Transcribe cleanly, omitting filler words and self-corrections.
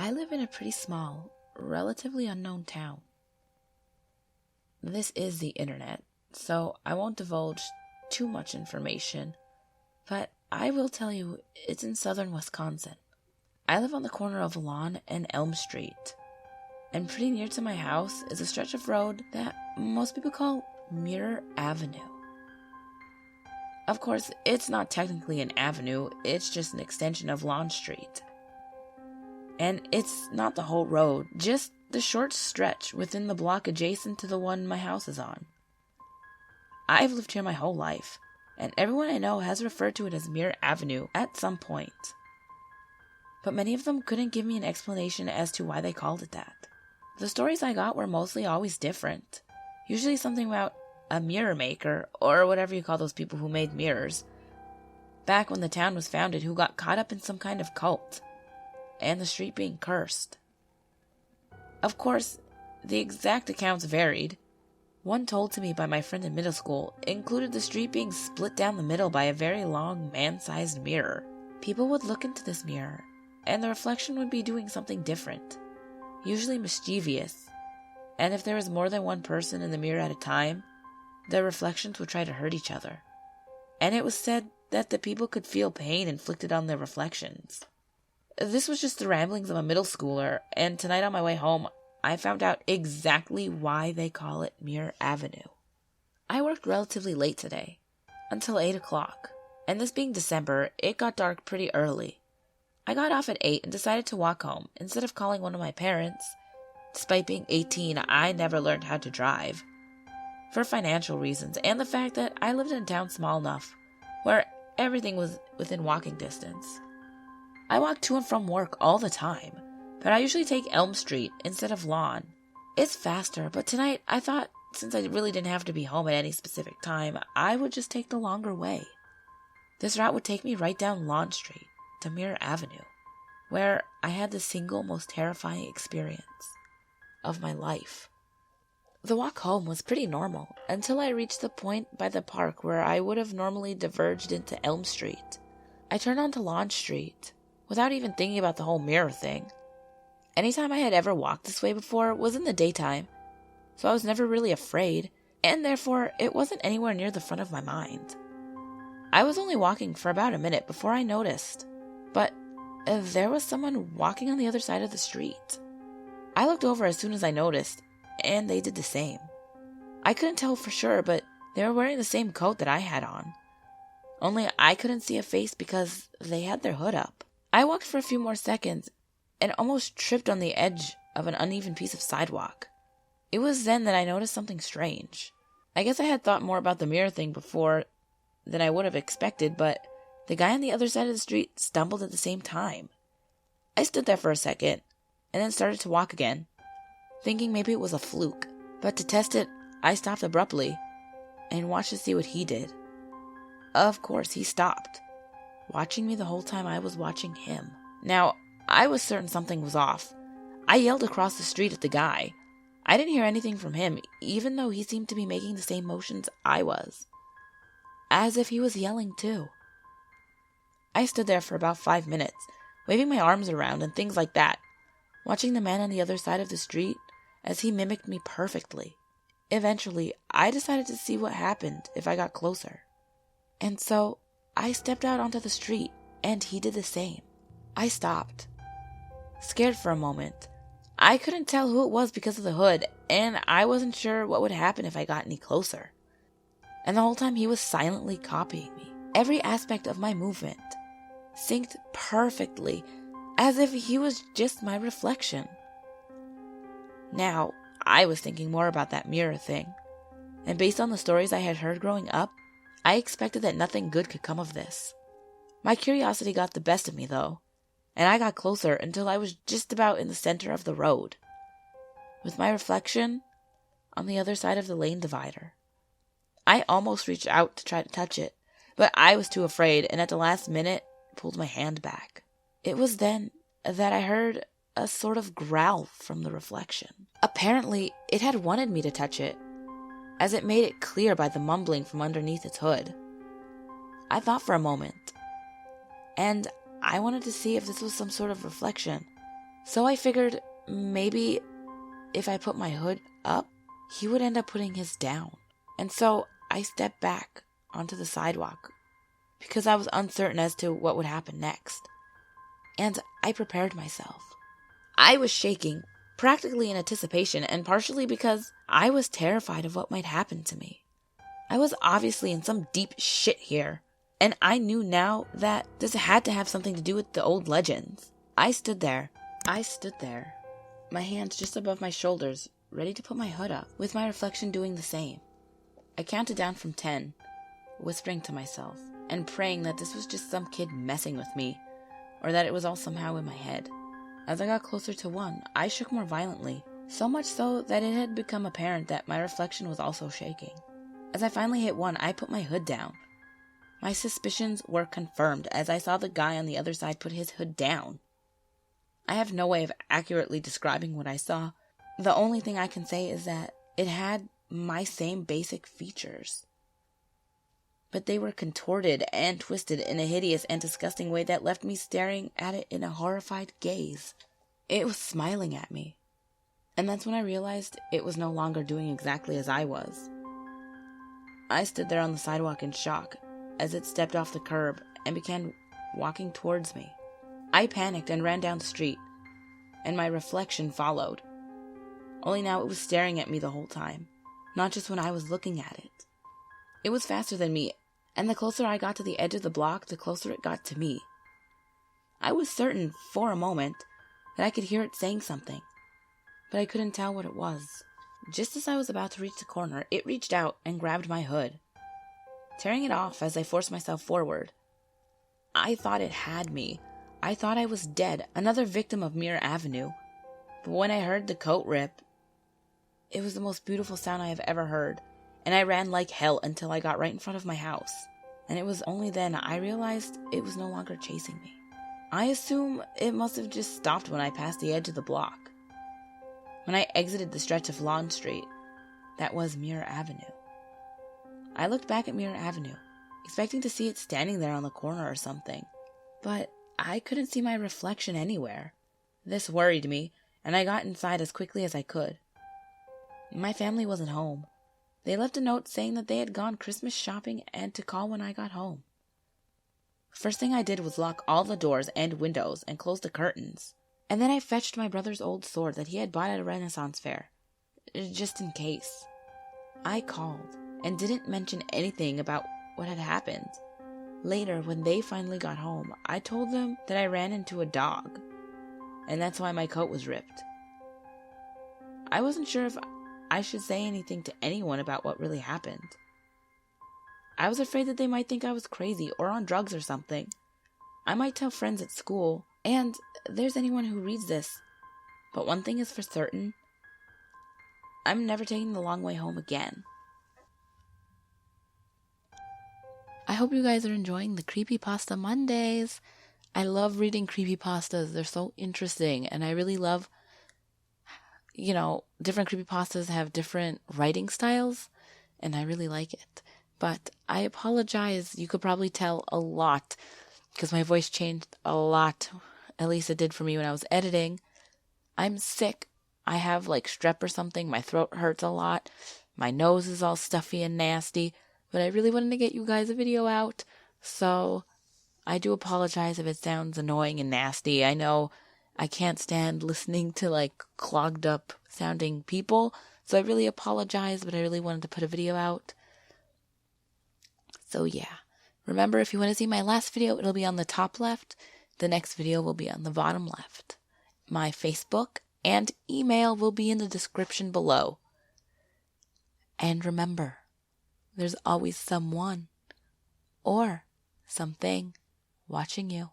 I live in a pretty small, relatively unknown town. This is the internet, so I won't divulge too much information, but I will tell you it's in southern Wisconsin. I live on the corner of Lawn and Elm Street, and pretty near to my house is a stretch of road that most people call Mirror Avenue. Of course, it's not technically an avenue, it's just an extension of Lawn Street. And it's not the whole road, just the short stretch within the block adjacent to the one my house is on. I've lived here my whole life, and everyone I know has referred to it as Mirror Avenue at some point. But many of them couldn't give me an explanation as to why they called it that. The stories I got were mostly always different. Usually something about a mirror maker, or whatever you call those people who made mirrors, back when the town was founded, who got caught up in some kind of cult, and the street being cursed. Of course, the exact accounts varied. One told to me by my friend in middle school included the street being split down the middle by a very long, man-sized mirror. People would look into this mirror, and the reflection would be doing something different, usually mischievous, and if there was more than one person in the mirror at a time, the reflections would try to hurt each other. And it was said that the people could feel pain inflicted on their reflections. This was just the ramblings of a middle schooler, and tonight on my way home, I found out exactly why they call it Mirror Avenue. I worked relatively late today, until 8 o'clock, and this being December, it got dark pretty early. I got off at 8 and decided to walk home instead of calling one of my parents. Despite being 18, I never learned how to drive, for financial reasons and the fact that I lived in a town small enough where everything was within walking distance. I walk to and from work all the time, but I usually take Elm Street instead of Lawn. It's faster, but tonight I thought since I really didn't have to be home at any specific time, I would just take the longer way. This route would take me right down Lawn Street to Mirror Avenue, where I had the single most terrifying experience of my life. The walk home was pretty normal until I reached the point by the park where I would have normally diverged into Elm Street. I turned onto Lawn Street without even thinking about the whole mirror thing. Anytime I had ever walked this way before was in the daytime, so I was never really afraid, and therefore it wasn't anywhere near the front of my mind. I was only walking for about a minute before I noticed, but there was someone walking on the other side of the street. I looked over as soon as I noticed, and they did the same. I couldn't tell for sure, but they were wearing the same coat that I had on. Only I couldn't see a face because they had their hood up. I walked for a few more seconds and almost tripped on the edge of an uneven piece of sidewalk. It was then that I noticed something strange. I guess I had thought more about the mirror thing before than I would have expected, but the guy on the other side of the street stumbled at the same time. I stood there for a second and then started to walk again, thinking maybe it was a fluke, but to test it, I stopped abruptly and watched to see what he did. Of course, he stopped, watching me the whole time I was watching him. Now, I was certain something was off. I yelled across the street at the guy. I didn't hear anything from him, even though he seemed to be making the same motions I was, as if he was yelling too. I stood there for about 5 minutes, waving my arms around and things like that, watching the man on the other side of the street as he mimicked me perfectly. Eventually, I decided to see what happened if I got closer. And so, I stepped out onto the street, and he did the same. I stopped, scared for a moment. I couldn't tell who it was because of the hood, and I wasn't sure what would happen if I got any closer. And the whole time he was silently copying me. Every aspect of my movement synced perfectly, as if he was just my reflection. Now, I was thinking more about that mirror thing, and based on the stories I had heard growing up, I expected that nothing good could come of this. My curiosity got the best of me, though, and I got closer until I was just about in the center of the road, with my reflection on the other side of the lane divider. I almost reached out to try to touch it, but I was too afraid, and at the last minute, pulled my hand back. It was then that I heard a sort of growl from the reflection. Apparently, it had wanted me to touch it, as it made it clear by the mumbling from underneath its hood. I thought for a moment, and I wanted to see if this was some sort of reflection, So I figured maybe if I put my hood up, he would end up putting his down. And so I stepped back onto the sidewalk because I was uncertain as to what would happen next. And I prepared myself. I was shaking, practically in anticipation, and partially because I was terrified of what might happen to me. I was obviously in some deep shit here, and I knew now that this had to have something to do with the old legends. I stood there, my hands just above my shoulders, ready to put my hood up, with my reflection doing the same. I counted down from 10, whispering to myself, and praying that this was just some kid messing with me, or that it was all somehow in my head. As I got closer to 1, I shook more violently, so much so that it had become apparent that my reflection was also shaking. As I finally hit 1, I put my hood down. My suspicions were confirmed as I saw the guy on the other side put his hood down. I have no way of accurately describing what I saw. The only thing I can say is that it had my same basic features. But they were contorted and twisted in a hideous and disgusting way that left me staring at it in a horrified gaze. It was smiling at me. And that's when I realized it was no longer doing exactly as I was. I stood there on the sidewalk in shock as it stepped off the curb and began walking towards me. I panicked and ran down the street, and my reflection followed. Only now it was staring at me the whole time, not just when I was looking at it. It was faster than me, and the closer I got to the edge of the block, the closer it got to me. I was certain, for a moment, that I could hear it saying something, but I couldn't tell what it was. Just as I was about to reach the corner, it reached out and grabbed my hood, tearing it off as I forced myself forward. I thought it had me. I thought I was dead, another victim of Mirror Avenue. But when I heard the coat rip, it was the most beautiful sound I have ever heard, and I ran like hell until I got right in front of my house. And it was only then I realized it was no longer chasing me. I assume it must have just stopped when I passed the edge of the block. When I exited the stretch of Lawn Street, that was Mirror Avenue. I looked back at Mirror Avenue, expecting to see it standing there on the corner or something, but I couldn't see my reflection anywhere. This worried me, and I got inside as quickly as I could. My family wasn't home. They left a note saying that they had gone Christmas shopping and to call when I got home. First thing I did was lock all the doors and windows and close the curtains. And then I fetched my brother's old sword that he had bought at a Renaissance fair, just in case. I called and didn't mention anything about what had happened. Later, when they finally got home, I told them that I ran into a dog, and that's why my coat was ripped. I wasn't sure if I should say anything to anyone about what really happened. I was afraid that they might think I was crazy or on drugs or something. I might tell friends at school, and there's anyone who reads this. But one thing is for certain, I'm never taking the long way home again. I hope you guys are enjoying the CreepyPasta Mondays. I love reading creepypastas. They're so interesting, and I really love, different creepypastas have different writing styles, and I really like it. But I apologize. You could probably tell a lot because my voice changed a lot. At least it did for me when I was editing. I'm sick. I have strep or something. My throat hurts a lot. My nose is all stuffy and nasty. But I really wanted to get you guys a video out. So I do apologize if it sounds annoying and nasty. I know I can't stand listening to clogged up sounding people. So I really apologize, but I really wanted to put a video out. So yeah. Remember, if you want to see my last video, it'll be on the top left. The next video will be on the bottom left. My Facebook and email will be in the description below. And remember, there's always someone or something watching you.